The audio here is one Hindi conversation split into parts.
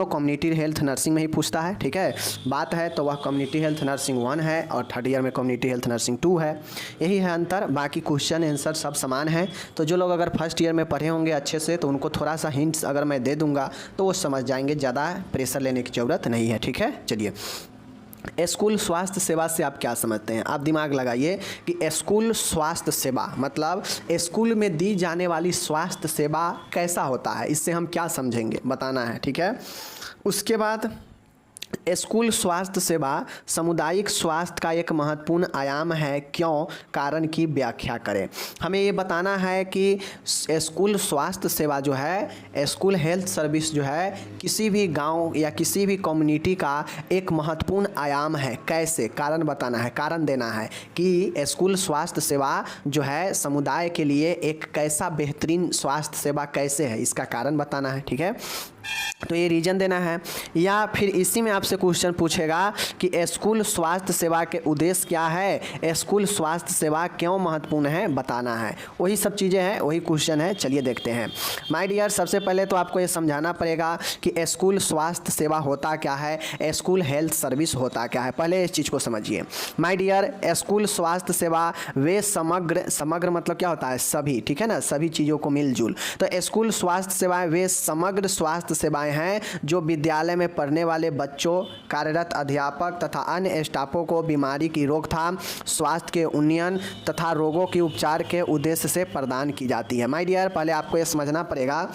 तो कम्युनिटी हेल्थ नर्सिंग में ही पूछता है, ठीक है। बात है तो वह कम्युनिटी हेल्थ नर्सिंग 1 है और थर्ड ईयर में कम्युनिटी हेल्थ नर्सिंग 2 है। यही है अंतर, बाकी क्वेश्चन आंसर सब समान है। तो जो लोग अगर फर्स्ट ईयर में पढ़े होंगे अच्छे से तो उनको थोड़ा सा हिंट्स अगर मैं दे दूंगा तो वो समझ जाएंगे, ज़्यादा प्रेशर लेने की ज़रूरत नहीं है, ठीक है। चलिए, स्कूल स्वास्थ्य सेवा से आप क्या समझते हैं? आप दिमाग लगाइए कि स्कूल स्वास्थ्य सेवा मतलब स्कूल में दी जाने वाली स्वास्थ्य सेवा कैसा होता है, इससे हम क्या समझेंगे बताना है, ठीक है। उसके बाद स्कूल स्वास्थ्य सेवा सामुदायिक स्वास्थ्य का एक महत्वपूर्ण आयाम है, क्यों? कारण की व्याख्या करें। हमें ये बताना है कि स्कूल स्वास्थ्य सेवा जो है, स्कूल हेल्थ सर्विस जो है, किसी भी गांव या किसी भी कम्युनिटी का एक महत्वपूर्ण आयाम है। कैसे? कारण बताना है, कारण देना है कि स्कूल स्वास्थ्य सेवा जो है समुदाय के लिए एक कैसा बेहतरीन स्वास्थ्य सेवा कैसे है, इसका कारण बताना है, ठीक है। तो ये रीजन देना है। या फिर इसी में आपसे क्वेश्चन पूछेगा कि स्कूल स्वास्थ्य सेवा के उद्देश्य क्या है, स्कूल स्वास्थ्य सेवा क्यों महत्वपूर्ण है, बताना है। वही सब चीज़ें हैं, वही क्वेश्चन है। चलिए देखते हैं माय डियर। सबसे पहले तो आपको ये समझाना पड़ेगा कि स्कूल स्वास्थ्य सेवा होता क्या है, स्कूल हेल्थ सर्विस होता क्या है। पहले इस चीज़ को समझिए माय डियर। स्कूल स्वास्थ्य सेवा वे समग्र मतलब क्या होता है, सभी, ठीक है ना, सभी चीज़ों को मिलजुल। तो स्कूल स्वास्थ्य सेवाएं वे समग्र स्वास्थ्य सेवाएं हैं जो विद्यालय में पढ़ने वाले बच्चों, कार्यरत अध्यापक तथा अन्य स्टाफों को बीमारी की रोकथाम, स्वास्थ्य के उन्नयन तथा रोगों के उपचार के उद्देश्य से प्रदान की जाती है। माय डियर, पहले आपको यह समझना पड़ेगा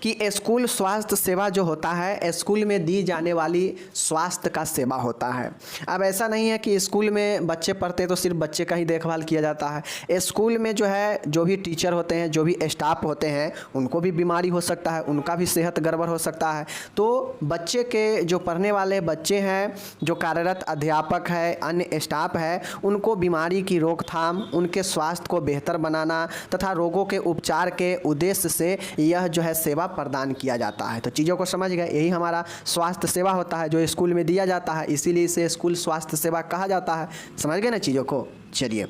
कि स्कूल स्वास्थ्य सेवा जो होता है स्कूल में दी जाने वाली स्वास्थ्य का सेवा होता है। अब ऐसा नहीं है कि स्कूल में बच्चे पढ़ते तो सिर्फ बच्चे का ही देखभाल किया जाता है। स्कूल में जो है जो भी टीचर होते हैं, जो भी स्टाफ होते हैं, उनको भी बीमारी हो सकता है, उनका भी सेहत गड़बड़ हो सकता है। तो बच्चे के जो पढ़ने वाले बच्चे हैं, जो कार्यरत अध्यापक है, अन्य स्टाफ है, उनको बीमारी की रोकथाम, उनके स्वास्थ्य को बेहतर बनाना तथा रोगों के उपचार के उद्देश्य से यह जो है सेवा प्रदान किया जाता है। तो चीज़ों को समझ गए, यही हमारा स्वास्थ्य सेवा होता है जो स्कूल में दिया जाता है, इसीलिए इसे स्कूल स्वास्थ्य सेवा कहा जाता है। समझ गए ना चीज़ों को। चलिए,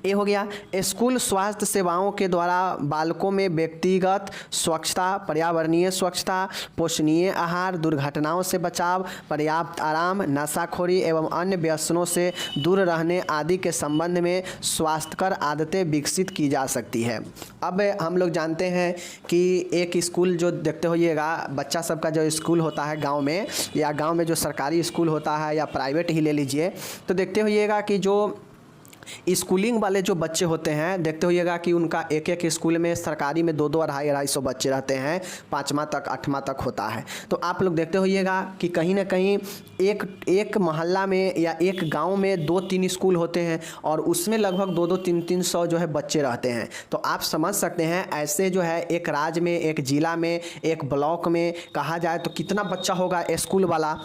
ये हो गया। स्कूल स्वास्थ्य सेवाओं के द्वारा बालकों में व्यक्तिगत स्वच्छता, पर्यावरणीय स्वच्छता, पोषणीय आहार, दुर्घटनाओं से बचाव, पर्याप्त आराम, नशाखोरी एवं अन्य व्यसनों से दूर रहने आदि के संबंध में स्वास्थ्यकर आदतें विकसित की जा सकती है। अब हम लोग जानते हैं कि एक स्कूल जो देखते होइएगा, बच्चा सबका जो स्कूल होता है गाँव में, या गाँव में जो सरकारी स्कूल होता है या प्राइवेट ही ले लीजिए, तो देखते होइएगा कि जो स्कूलिंग वाले जो बच्चे होते हैं, देखते होइएगा कि उनका एक एक स्कूल में सरकारी में 2-2, 250-250 बच्चे रहते हैं, 5वां तक 8वां तक होता है। तो आप लोग देखते होइएगा कि कहीं ना कहीं एक मोहल्ला में या एक गांव में 2-3 स्कूल होते हैं और उसमें लगभग 2-2, 300 जो है बच्चे रहते हैं। तो आप समझ सकते हैं ऐसे जो है एक राज्य में, एक ज़िला में, एक ब्लॉक में कहा जाए तो कितना बच्चा होगा स्कूल वाला।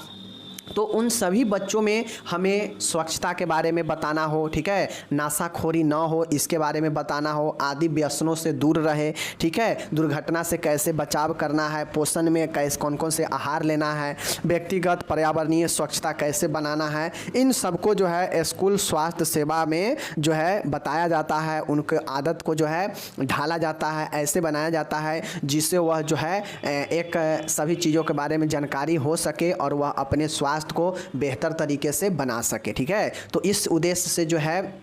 तो उन सभी बच्चों में हमें स्वच्छता के बारे में बताना हो, ठीक है, नशाखोरी ना हो इसके बारे में बताना हो, आदि व्यसनों से दूर रहे, ठीक है, दुर्घटना से कैसे बचाव करना है, पोषण में कैसे कौन कौन से आहार लेना है, व्यक्तिगत पर्यावरणीय स्वच्छता कैसे बनाना है, इन सबको जो है स्कूल स्वास्थ्य सेवा में जो है बताया जाता है। उनके आदत को जो है ढाला जाता है, ऐसे बनाया जाता है जिससे वह जो है एक सभी चीज़ों के बारे में जानकारी हो सके और वह अपने स्वास्थ्य को बेहतर तरीके से बना सके, ठीक है। तो इस उद्देश्य से जो है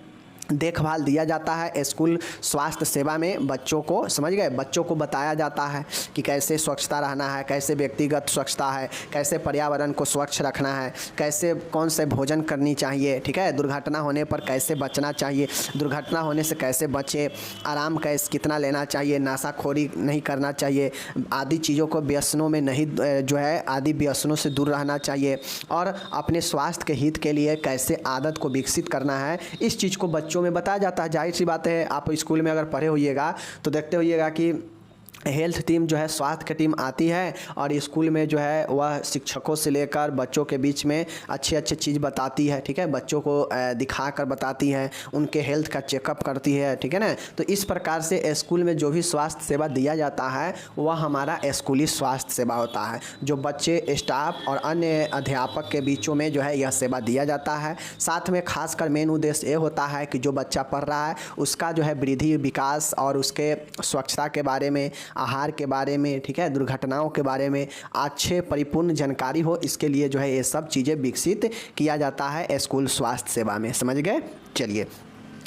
देखभाल दिया जाता है स्कूल स्वास्थ्य सेवा में। बच्चों को, समझ गए, बच्चों को बताया जाता है कि कैसे स्वच्छता रहना है, कैसे व्यक्तिगत स्वच्छता है, कैसे पर्यावरण को स्वच्छ रखना है, कैसे कौन से भोजन करनी चाहिए, ठीक है, दुर्घटना होने पर कैसे बचना चाहिए, दुर्घटना होने से कैसे बचे, आराम कैसे कितना लेना चाहिए, नशाखोरी नहीं करना चाहिए, आदि चीज़ों को व्यसनों में नहीं जो है आदि व्यसनों से दूर रहना चाहिए और अपने स्वास्थ्य के हित के लिए कैसे आदत को विकसित करना है, इस चीज़ को बच्चों में बताया जाता है। जाहिर सी बात है, आप स्कूल में अगर पढ़े होइएगा तो देखते होइएगा कि हेल्थ टीम जो है, स्वास्थ्य की टीम आती है और स्कूल में जो है वह शिक्षकों से लेकर बच्चों के बीच में अच्छे अच्छे चीज़ बताती है, ठीक है, बच्चों को दिखा कर बताती है, उनके हेल्थ का चेकअप करती है, ठीक है ना। तो इस प्रकार से स्कूल में जो भी स्वास्थ्य सेवा दिया जाता है वह हमारा स्कूली स्वास्थ्य सेवा होता है, जो बच्चे, स्टाफ और अन्य अध्यापक के बीचों में जो है यह सेवा दिया जाता है। साथ में खासकर मेन उद्देश्य ये होता है कि जो बच्चा पढ़ रहा है उसका जो है वृद्धि, विकास और उसके स्वच्छता के बारे में, आहार के बारे में, ठीक है, दुर्घटनाओं के बारे में अच्छे परिपूर्ण जानकारी हो, इसके लिए जो है ये सब चीज़ें विकसित किया जाता है स्कूल स्वास्थ्य सेवा में। समझ गए? चलिए,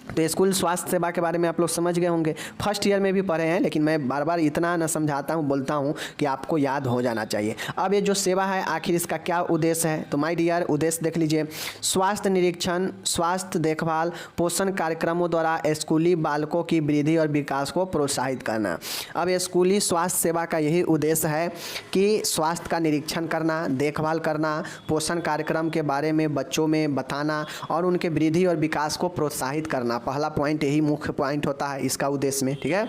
तो स्कूल स्वास्थ्य सेवा के बारे में आप लोग समझ गए होंगे, फर्स्ट ईयर में भी पढ़े हैं, लेकिन मैं बार बार इतना न समझाता हूँ, बोलता हूँ कि आपको याद हो जाना चाहिए। अब ये जो सेवा है आखिर इसका क्या उद्देश्य है, तो माय डियर उद्देश्य देख लीजिए, स्वास्थ्य निरीक्षण, स्वास्थ्य देखभाल, पोषण कार्यक्रमों द्वारा स्कूली बालकों की वृद्धि और विकास को प्रोत्साहित करना। अब स्कूली स्वास्थ्य सेवा का यही उद्देश्य है कि स्वास्थ्य का निरीक्षण करना, देखभाल करना, पोषण कार्यक्रम के बारे में बच्चों में बताना और उनके वृद्धि और विकास को प्रोत्साहित करना। पहला पॉइंट यही मुख्य पॉइंट होता है इसका उद्देश्य में, ठीक है।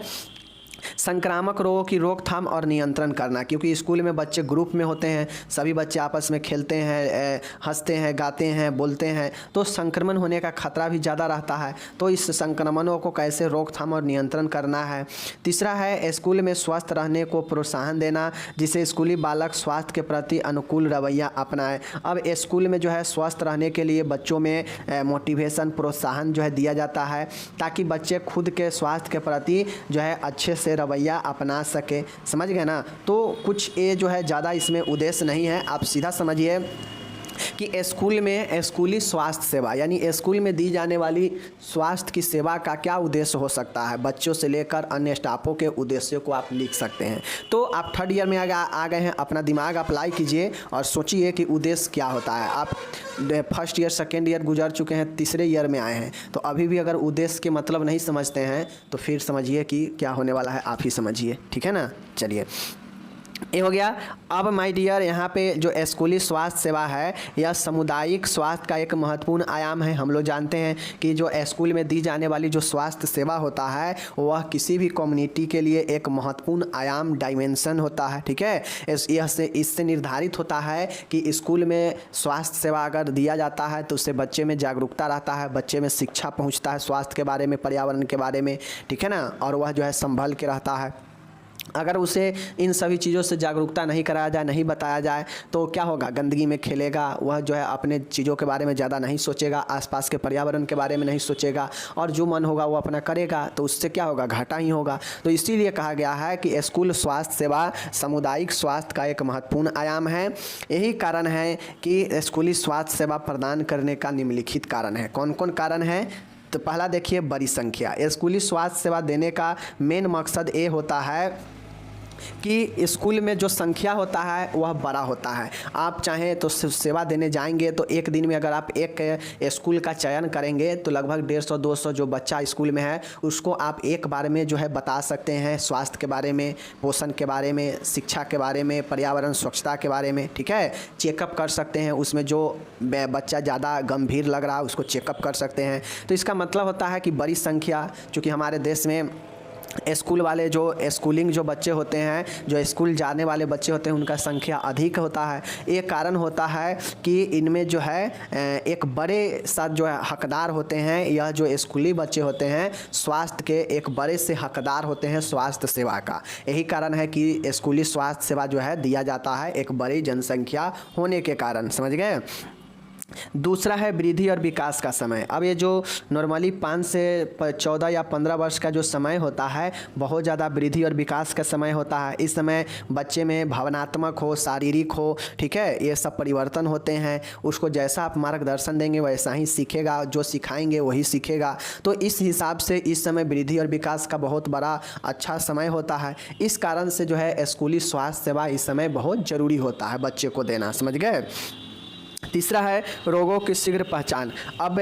संक्रामक रोगों की रोकथाम और नियंत्रण करना, क्योंकि स्कूल में बच्चे ग्रुप में होते हैं, सभी बच्चे आपस में खेलते हैं, हंसते हैं, गाते हैं, बोलते हैं, तो संक्रमण होने का खतरा भी ज़्यादा रहता है। तो इस संक्रमणों को कैसे रोकथाम और नियंत्रण करना है। तीसरा है स्कूल में स्वस्थ रहने को प्रोत्साहन देना, जिससे स्कूली बालक स्वास्थ्य के प्रति अनुकूल रवैया अपनाए। अब स्कूल में जो है स्वस्थ रहने के लिए बच्चों में मोटिवेशन, प्रोत्साहन जो है दिया जाता है, ताकि बच्चे खुद के स्वास्थ्य के प्रति जो है अच्छे से रवैया अपना सके। समझ गए ना? तो कुछ ये जो है ज़्यादा इसमें उद्देश्य नहीं है, आप सीधा समझिए कि स्कूल में स्कूली स्वास्थ्य सेवा यानी स्कूल में दी जाने वाली स्वास्थ्य की सेवा का क्या उद्देश्य हो सकता है, बच्चों से लेकर अन्य स्टाफों के उद्देश्यों को आप लिख सकते हैं। तो आप थर्ड ईयर में आ गए हैं, अपना दिमाग अप्लाई कीजिए और सोचिए कि उद्देश्य क्या होता है। आप फर्स्ट ईयर सेकेंड ईयर गुजर चुके हैं, तीसरे ईयर में आए हैं, तो अभी भी अगर उद्देश्य के मतलब नहीं समझते हैं तो फिर समझिए कि क्या होने वाला है, आप ही समझिए, ठीक है ना। चलिए, ये हो गया। अब माय डियर यहाँ पे जो स्कूली स्वास्थ्य सेवा है यह सामुदायिक स्वास्थ्य का एक महत्वपूर्ण आयाम है। हम लोग जानते हैं कि जो स्कूल में दी जाने वाली जो स्वास्थ्य सेवा होता है वह किसी भी कम्युनिटी के लिए एक महत्वपूर्ण आयाम, डायमेंशन होता है, ठीक है। इससे निर्धारित होता है कि स्कूल में स्वास्थ्य सेवा अगर दिया जाता है तो उससे बच्चे में जागरूकता रहता है, बच्चे में शिक्षा पहुँचता है स्वास्थ्य के बारे में, पर्यावरण के बारे में, ठीक है ना, और वह जो है संभल के रहता है। अगर उसे इन सभी चीज़ों से जागरूकता नहीं कराया जाए, नहीं बताया जाए, तो क्या होगा, गंदगी में खेलेगा, वह जो है अपने चीज़ों के बारे में ज़्यादा नहीं सोचेगा, आसपास के पर्यावरण के बारे में नहीं सोचेगा, और जो मन होगा वो अपना करेगा, तो उससे क्या होगा, घाटा ही होगा। तो इसीलिए कहा गया है कि स्कूल स्वास्थ्य सेवा सामुदायिक स्वास्थ्य का एक महत्वपूर्ण आयाम है। यही कारण है कि स्कूली स्वास्थ्य सेवा प्रदान करने का निम्नलिखित कारण है। कौन कौन कारण है? तो पहला देखिए, बड़ी संख्या। स्कूली स्वास्थ्य सेवा देने का मेन मकसद ये होता है कि स्कूल में जो संख्या होता है वह बड़ा होता है। आप चाहें तो सेवा देने जाएंगे तो एक दिन में अगर आप एक स्कूल का चयन करेंगे तो लगभग 150-200 जो बच्चा स्कूल में है उसको आप एक बार में जो है बता सकते हैं स्वास्थ्य के बारे में, पोषण के बारे में, शिक्षा के बारे में, पर्यावरण स्वच्छता के बारे में, ठीक है। चेकअप कर सकते हैं, उसमें जो बच्चा ज़्यादा गंभीर लग रहा है उसको चेकअप कर सकते हैं। तो इसका मतलब होता है कि बड़ी संख्या, चूँकि हमारे देश में स्कूल वाले जो स्कूलिंग जो बच्चे होते हैं, जो स्कूल जाने वाले बच्चे होते हैं, उनका संख्या अधिक होता है। एक कारण होता है कि इनमें जो है एक बड़े साथ जो है हकदार होते हैं। यह जो स्कूली बच्चे होते हैं स्वास्थ्य के एक बड़े से हकदार होते हैं स्वास्थ्य सेवा का। यही कारण है कि स्कूली स्वास्थ्य सेवा जो है दिया जाता है एक बड़ी जनसंख्या होने के कारण। समझ गए? दूसरा है वृद्धि और विकास का समय। अब ये जो नॉर्मली 5 से 14 या 15 वर्ष का जो समय होता है बहुत ज़्यादा वृद्धि और विकास का समय होता है। इस समय बच्चे में भावनात्मक हो, शारीरिक हो, ठीक है, ये सब परिवर्तन होते हैं। उसको जैसा आप मार्गदर्शन देंगे वैसा ही सीखेगा, जो सिखाएंगे वही सीखेगा। तो इस हिसाब से इस समय वृद्धि और विकास का बहुत बड़ा अच्छा समय होता है। इस कारण से जो है स्कूली स्वास्थ्य सेवा इस समय बहुत ज़रूरी होता है बच्चे को देना। समझ गए? तीसरा है रोगों की शीघ्र पहचान। अब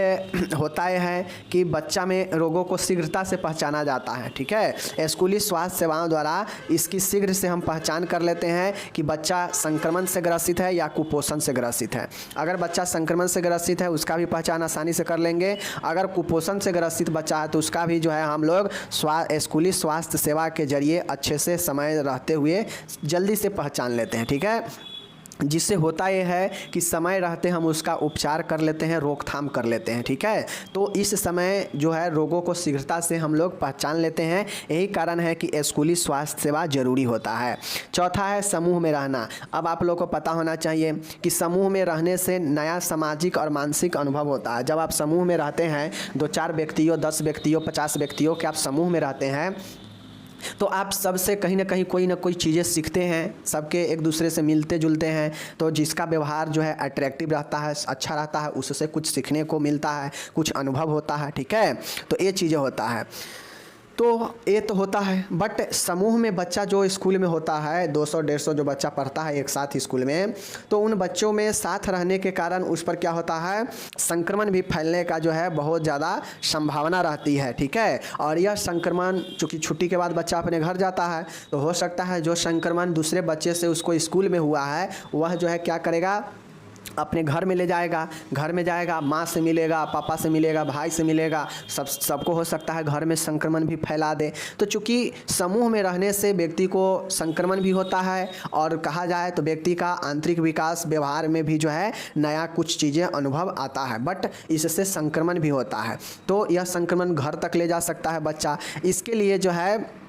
होता है कि बच्चा में रोगों को शीघ्रता से पहचाना जाता है, ठीक है। स्कूली स्वास्थ्य सेवाओं द्वारा इसकी शीघ्र से हम पहचान कर लेते हैं कि बच्चा संक्रमण से ग्रसित है या कुपोषण से ग्रसित है। अगर बच्चा संक्रमण से ग्रसित है उसका भी पहचान आसानी से कर लेंगे। अगर कुपोषण से ग्रसित बच्चा है तो उसका भी जो है हम लोग स्कूली स्वास्थ्य सेवा के जरिए अच्छे से समय रहते हुए जल्दी से पहचान लेते हैं, ठीक है। जिससे होता यह है कि समय रहते हम उसका उपचार कर लेते हैं, रोकथाम कर लेते हैं, ठीक है। तो इस समय जो है रोगों को शीघ्रता से हम लोग पहचान लेते हैं। यही कारण है कि स्कूली स्वास्थ्य सेवा जरूरी होता है। चौथा है समूह में रहना। अब आप लोगों को पता होना चाहिए कि समूह में रहने से नया सामाजिक और मानसिक अनुभव होता है। जब आप समूह में रहते हैं, 2-4 व्यक्तियों, 10 व्यक्तियों, 50 व्यक्तियों के आप समूह में रहते हैं तो आप सबसे कहीं ना कोई चीज़ें सीखते हैं, सबके एक दूसरे से मिलते जुलते हैं, तो जिसका व्यवहार जो है अट्रैक्टिव रहता है, अच्छा रहता है, उससे कुछ सीखने को मिलता है, कुछ अनुभव होता है, ठीक है। तो ये चीज़ें होता है, तो ये तो होता है। बट समूह में बच्चा जो स्कूल में होता है 200-150 जो बच्चा पढ़ता है एक साथ स्कूल में, तो उन बच्चों में साथ रहने के कारण उस पर क्या होता है, संक्रमण भी फैलने का जो है बहुत ज़्यादा संभावना रहती है, ठीक है। और यह संक्रमण चूँकि छुट्टी के बाद बच्चा अपने घर जाता है, तो हो सकता है जो संक्रमण दूसरे बच्चे से उसको स्कूल में हुआ है वह जो है क्या करेगा, अपने घर में ले जाएगा, घर में जाएगा, माँ से मिलेगा, पापा से मिलेगा, भाई से मिलेगा, सबको हो सकता है घर में संक्रमण भी फैला दे। तो चूँकि समूह में रहने से व्यक्ति को संक्रमण भी होता है और कहा जाए तो व्यक्ति का आंतरिक विकास, व्यवहार में भी जो है नया कुछ चीज़ें अनुभव आता है, बट इससे संक्रमण भी होता है। तो यह संक्रमण घर तक ले जा सकता है बच्चा। इसके लिए जो है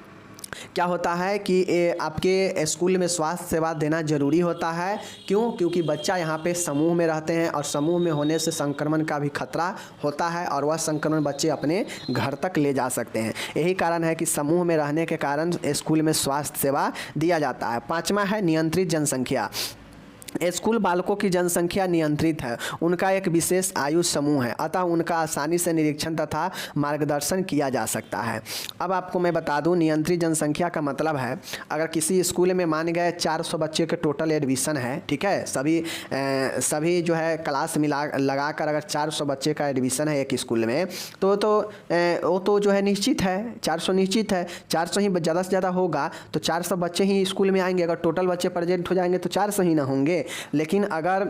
क्या होता है कि आपके स्कूल में स्वास्थ्य सेवा देना ज़रूरी होता है। क्यों? क्योंकि बच्चा यहाँ पे समूह में रहते हैं और समूह में होने से संक्रमण का भी खतरा होता है और वह संक्रमण बच्चे अपने घर तक ले जा सकते हैं। यही कारण है कि समूह में रहने के कारण स्कूल में स्वास्थ्य सेवा दिया जाता है। 5वां है नियंत्रित जनसंख्या। स्कूल बालकों की जनसंख्या नियंत्रित है, उनका एक विशेष आयु समूह है, अतः उनका आसानी से निरीक्षण तथा मार्गदर्शन किया जा सकता है। अब आपको मैं बता दूं, नियंत्रित जनसंख्या का मतलब है अगर किसी स्कूल में मान गए 400 बच्चे के टोटल एडमिशन है, ठीक है, सभी जो है क्लास लगाकर अगर 400 बच्चे का एडमिशन है एक स्कूल में, वो तो जो है निश्चित है, 400 निश्चित है, 400 ही ज़्यादा से ज़्यादा होगा तो 400 बच्चे ही स्कूल में आएंगे। अगर टोटल बच्चे प्रेजेंट हो जाएंगे तो 400 ही ना होंगे। लेकिन अगर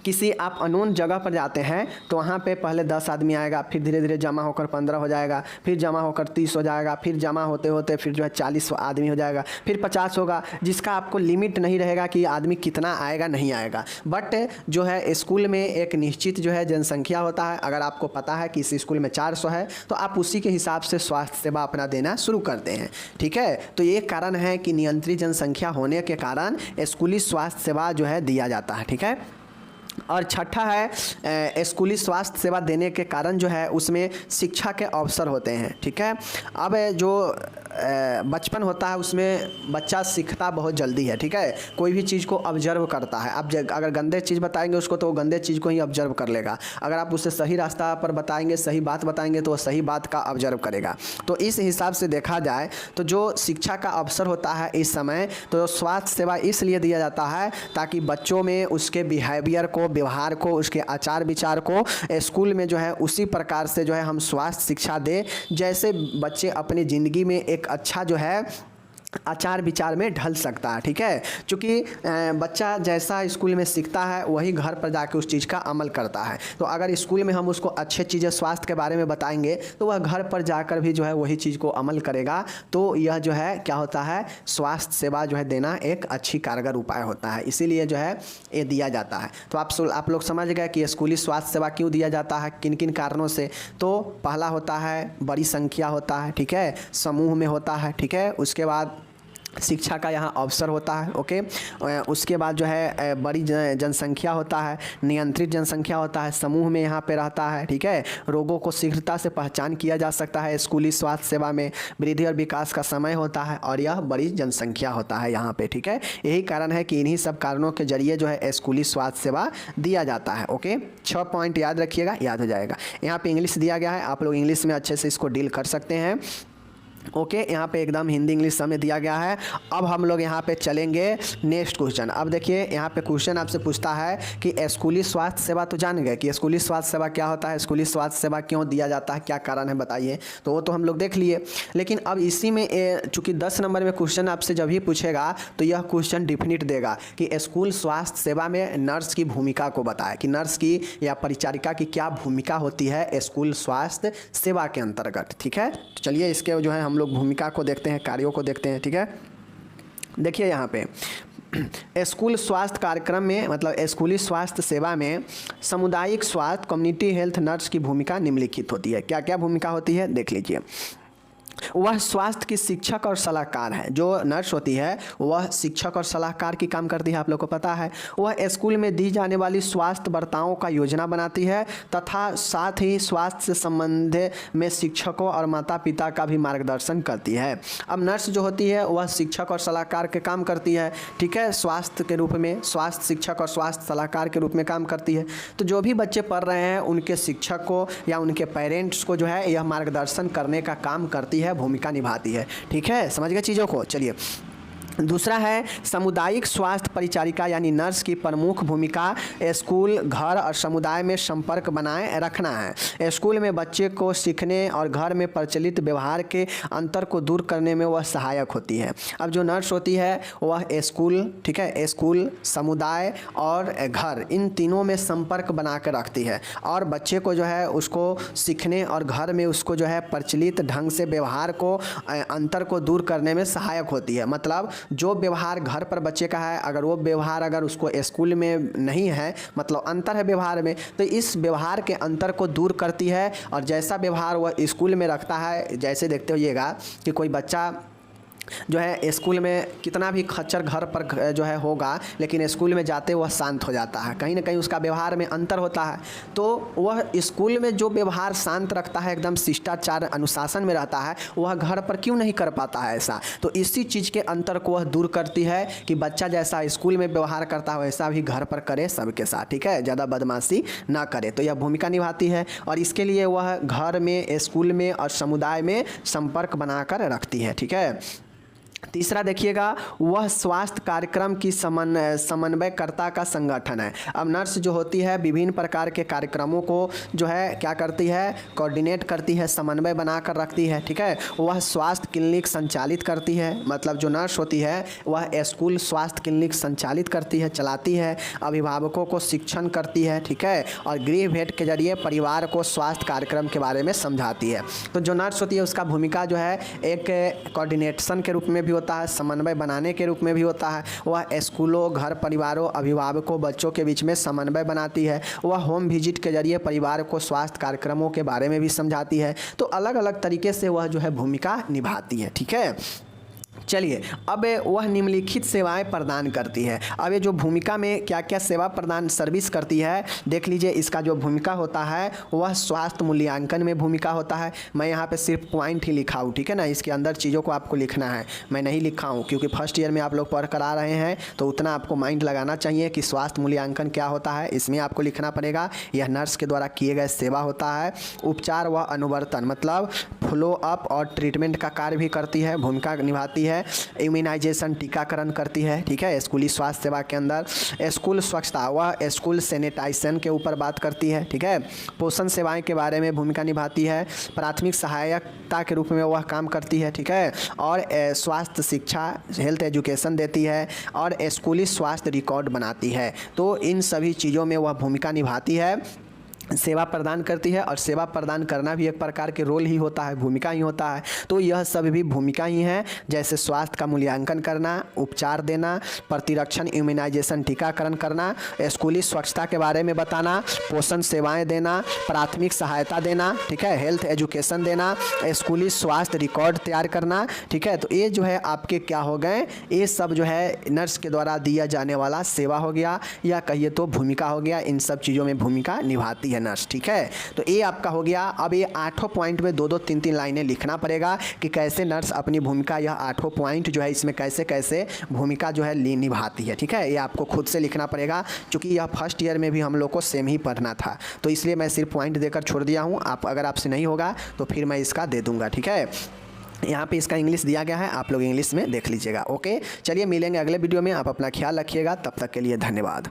किसी आप अननोन जगह पर जाते हैं तो वहाँ पे पहले 10 आदमी आएगा, फिर धीरे धीरे जमा होकर 15 हो जाएगा, फिर जमा होकर 30 हो जाएगा, फिर जमा होते होते फिर जो है 40 आदमी हो जाएगा, फिर 50 होगा, जिसका आपको लिमिट नहीं रहेगा कि आदमी कितना आएगा नहीं आएगा। बट जो है स्कूल में एक निश्चित जो है जनसंख्या होता है। अगर आपको पता है कि इस स्कूल में 400 है तो आप उसी के हिसाब से स्वास्थ्य सेवा अपना देना शुरू करते हैं, ठीक है। तो ये कारण है कि नियंत्रित जनसंख्या होने के कारण स्कूली स्वास्थ्य सेवा जो है दिया जाता है, ठीक है। और छठा है स्कूली स्वास्थ्य सेवा देने के कारण जो है उसमें शिक्षा के अवसर होते हैं, ठीक है। अब जो बचपन होता है उसमें बच्चा सीखता बहुत जल्दी है, ठीक है, कोई भी चीज़ को ऑब्जर्व करता है। अब अगर गंदे चीज़ बताएंगे उसको तो वो गंदे चीज़ को ही ऑब्जर्व कर लेगा, अगर आप उसे सही रास्ता पर बताएंगे, सही बात बताएंगे तो वो सही बात का ऑब्जर्व करेगा। तो इस हिसाब से देखा जाए तो जो शिक्षा का अवसर होता है इस समय, तो स्वास्थ्य सेवा इसलिए दिया जाता है ताकि बच्चों में उसके बिहेवियर को, व्यवहार को, उसके आचार विचार को स्कूल में जो है उसी प्रकार से जो है हम स्वास्थ्य शिक्षा दें जैसे बच्चे अपनी ज़िंदगी में एक अच्छा जो है आचार विचार में ढल सकता है, ठीक है। क्योंकि बच्चा जैसा स्कूल में सीखता है वही घर पर जाके उस चीज़ का अमल करता है। तो अगर स्कूल में हम उसको अच्छे चीज़ें स्वास्थ्य के बारे में बताएंगे तो वह घर पर जाकर भी जो है वही चीज़ को अमल करेगा। तो यह जो है क्या होता है, स्वास्थ्य सेवा जो है देना एक अच्छी कारगर उपाय होता है, इसीलिए जो है ये दिया जाता है। तो आप लोग समझ गए कि स्कूली स्वास्थ्य सेवा क्यों दिया जाता है, किन किन कारणों से। तो पहला होता है बड़ी संख्या होता है, ठीक है, समूह में होता है, ठीक है। उसके बाद शिक्षा का यहाँ अवसर होता है, ओके। उसके बाद जो है बड़ी जनसंख्या होता है, नियंत्रित जनसंख्या होता है, समूह में यहाँ पे रहता है, ठीक है। रोगों को शीघ्रता से पहचान किया जा सकता है स्कूली स्वास्थ्य सेवा में, वृद्धि और विकास का समय होता है और यह बड़ी जनसंख्या होता है यहाँ पे, ठीक है। यही कारण है कि इन्हीं सब कारणों के जरिए जो है स्कूली स्वास्थ्य सेवा दिया जाता है, ओके। 6 पॉइंट याद रखिएगा, याद हो जाएगा। यहाँ पे इंग्लिश दिया गया है, आप लोग इंग्लिश में अच्छे से इसको डील कर सकते हैं, ओके। यहाँ पे एकदम हिंदी इंग्लिश समय दिया गया है। अब हम लोग यहाँ पे चलेंगे नेक्स्ट क्वेश्चन। अब देखिए यहाँ पे क्वेश्चन आपसे पूछता है कि स्कूली स्वास्थ्य सेवा, तो जान गए कि स्कूली स्वास्थ्य सेवा क्या होता है, स्कूली स्वास्थ्य सेवा क्यों दिया जाता है, क्या कारण है बताइए। तो वो तो हम लोग देख लिए, लेकिन अब इसी में चूँकि 10 नंबर में क्वेश्चन आपसे जब ही पूछेगा तो यह क्वेश्चन डिफिनिट देगा कि स्कूल स्वास्थ्य सेवा में नर्स की भूमिका को बताए, कि नर्स की या परिचारिका की क्या भूमिका होती है स्कूल स्वास्थ्य सेवा के अंतर्गत, ठीक है। तो चलिए इसके जो है हम लोग भूमिका को देखते हैं, कार्यों को देखते हैं, ठीक है। देखिए यहाँ पे स्कूल स्वास्थ्य कार्यक्रम में, मतलब स्कूली स्वास्थ्य सेवा में सामुदायिक स्वास्थ्य कम्युनिटी हेल्थ नर्स की भूमिका निम्नलिखित होती है। क्या क्या भूमिका होती है देख लीजिए। वह स्वास्थ्य की शिक्षक और सलाहकार है। जो नर्स होती है वह शिक्षक और सलाहकार की काम करती है, आप लोग को पता है। वह स्कूल में दी जाने वाली स्वास्थ्य बर्तावों का योजना बनाती है तथा साथ ही स्वास्थ्य से संबंधित में शिक्षकों और माता पिता का भी मार्गदर्शन करती है। अब नर्स जो होती है वह शिक्षक और सलाहकार के काम करती है, ठीक है, स्वास्थ्य के रूप में, स्वास्थ्य शिक्षक और स्वास्थ्य सलाहकार के रूप में काम करती है। तो जो भी बच्चे पढ़ रहे हैं उनके शिक्षक को या उनके पेरेंट्स को जो है यह मार्गदर्शन करने का काम करती है, भूमिका निभाती है। ठीक है, समझ गए चीज़ों को। चलिए दूसरा है सामुदायिक स्वास्थ्य परिचारिका यानी नर्स की प्रमुख भूमिका स्कूल, घर और समुदाय में संपर्क बनाए रखना है। स्कूल में बच्चे को सीखने और घर में प्रचलित व्यवहार के अंतर को दूर करने में वह सहायक होती है। अब जो नर्स होती है वह स्कूल, ठीक है, स्कूल, समुदाय और घर, इन तीनों में संपर्क बना कर रखती है और बच्चे को जो है उसको सीखने और घर में उसको जो है प्रचलित ढंग से व्यवहार को, अंतर को दूर करने में सहायक होती है। मतलब जो व्यवहार घर पर बच्चे का है, अगर वो व्यवहार अगर उसको स्कूल में नहीं है, मतलब अंतर है व्यवहार में, तो इस व्यवहार के अंतर को दूर करती है। और जैसा व्यवहार वह स्कूल में रखता है, जैसे देखते होइएगा कि कोई बच्चा जो है स्कूल में कितना भी खच्चर घर पर जो है होगा, लेकिन स्कूल में जाते वह शांत हो जाता है, कहीं ना कहीं उसका व्यवहार में अंतर होता है। तो वह स्कूल में जो व्यवहार शांत रखता है, एकदम शिष्टाचार अनुशासन में रहता है, वह घर पर क्यों नहीं कर पाता है ऐसा। तो इसी चीज़ के अंतर को वह दूर करती है कि बच्चा जैसा स्कूल में व्यवहार करता है वैसा भी घर पर करे सबके साथ, ठीक है, ज़्यादा बदमाशी ना करे। तो यह भूमिका निभाती है और इसके लिए वह घर में, स्कूल में और समुदाय में संपर्क बनाकर रखती है। ठीक है, तीसरा देखिएगा, वह स्वास्थ्य कार्यक्रम की समन्वयकर्ता का संगठन है। अब नर्स जो होती है विभिन्न प्रकार के कार्यक्रमों को जो है क्या करती है, कोऑर्डिनेट करती है, समन्वय बनाकर रखती है। ठीक है, वह स्वास्थ्य क्लिनिक संचालित करती है। मतलब जो नर्स होती है वह स्कूल स्वास्थ्य क्लिनिक संचालित करती है, चलाती है, अभिभावकों को शिक्षण करती है, ठीक है, और गृह भेंट के जरिए परिवार को स्वास्थ्य कार्यक्रम के बारे में समझाती है। तो जो नर्स होती है उसका भूमिका जो है एक कोऑर्डिनेशन के रूप में भी होता है, समन्वय बनाने के रूप में भी होता है। वह स्कूलों, घर परिवारों, अभिभावकों, बच्चों के बीच में समन्वय बनाती है। वह होम विजिट के जरिए परिवार को स्वास्थ्य कार्यक्रमों के बारे में भी समझाती है। तो अलग अलग तरीके से वह जो है भूमिका निभाती है। ठीक है, चलिए अब वह निम्नलिखित सेवाएं प्रदान करती है। अब ये जो भूमिका में क्या क्या सेवा प्रदान सर्विस करती है देख लीजिए। इसका जो भूमिका होता है वह स्वास्थ्य मूल्यांकन में भूमिका होता है। मैं यहाँ पे सिर्फ पॉइंट ही लिखा हूँ, ठीक है ना, इसके अंदर चीज़ों को आपको लिखना है, मैं नहीं लिखा हूँ क्योंकि फर्स्ट ईयर में आप लोग पढ़ कर आ रहे हैं, तो उतना आपको माइंड लगाना चाहिए कि स्वास्थ्य मूल्यांकन क्या होता है, इसमें आपको लिखना पड़ेगा। यह नर्स के द्वारा किए गए सेवा होता है। उपचार व अनुवर्तन मतलब फॉलो अप और ट्रीटमेंट का कार्य भी करती है, भूमिका निभाती है। इम्यूनाइजेशन, टीकाकरण करती है, ठीक है, स्कूली स्वास्थ्य सेवा के अंदर। स्कूल स्वच्छता, वह स्कूल सैनिटाइजेशन के ऊपर बात करती है, ठीक है। पोषण सेवाएं के बारे में भूमिका निभाती है। प्राथमिक सहायकता के रूप में वह काम करती है, ठीक है, और स्वास्थ्य शिक्षा, हेल्थ एजुकेशन देती है और स्कूली स्वास्थ्य रिकॉर्ड बनाती है। तो इन सभी चीज़ों में वह भूमिका निभाती है, सेवा प्रदान करती है। और सेवा प्रदान करना भी एक प्रकार के रोल ही होता है, भूमिका ही होता है। तो यह सब भी भूमिका ही है, जैसे स्वास्थ्य का मूल्यांकन करना, उपचार देना, प्रतिरक्षण इम्यूनाइजेशन टीकाकरण करना, स्कूली स्वच्छता के बारे में बताना, पोषण सेवाएं देना, प्राथमिक सहायता देना, ठीक है, हेल्थ एजुकेशन देना, स्कूली स्वास्थ्य रिकॉर्ड तैयार करना, ठीक है। तो ये जो है आपके क्या हो गए, ये सब जो है नर्स के द्वारा दिया जाने वाला सेवा हो गया, या कहिए तो भूमिका हो गया। इन सब चीज़ों में भूमिका निभाती है नर्स, ठीक है। तो ये आपका हो गया। अब ये 8 पॉइंट में 2-2, 3-3 लाइनें लिखना पड़ेगा कि कैसे नर्स अपनी भूमिका, यह 8 पॉइंट जो है इसमें कैसे कैसे भूमिका जो है निभाती है, ठीक है। ये आपको खुद से लिखना पड़ेगा क्योंकि यह फर्स्ट ईयर में भी हम लोग को सेम ही पढ़ना था, तो इसलिए मैं सिर्फ पॉइंट देकर छोड़ दिया हूँ। आप अगर आपसे नहीं होगा तो फिर मैं इसका दे दूँगा, ठीक है। यहाँ पे इसका इंग्लिश दिया गया है, आप लोग इंग्लिश में देख लीजिएगा। ओके, चलिए मिलेंगे अगले वीडियो में। आप अपना ख्याल रखिएगा, तब तक के लिए धन्यवाद।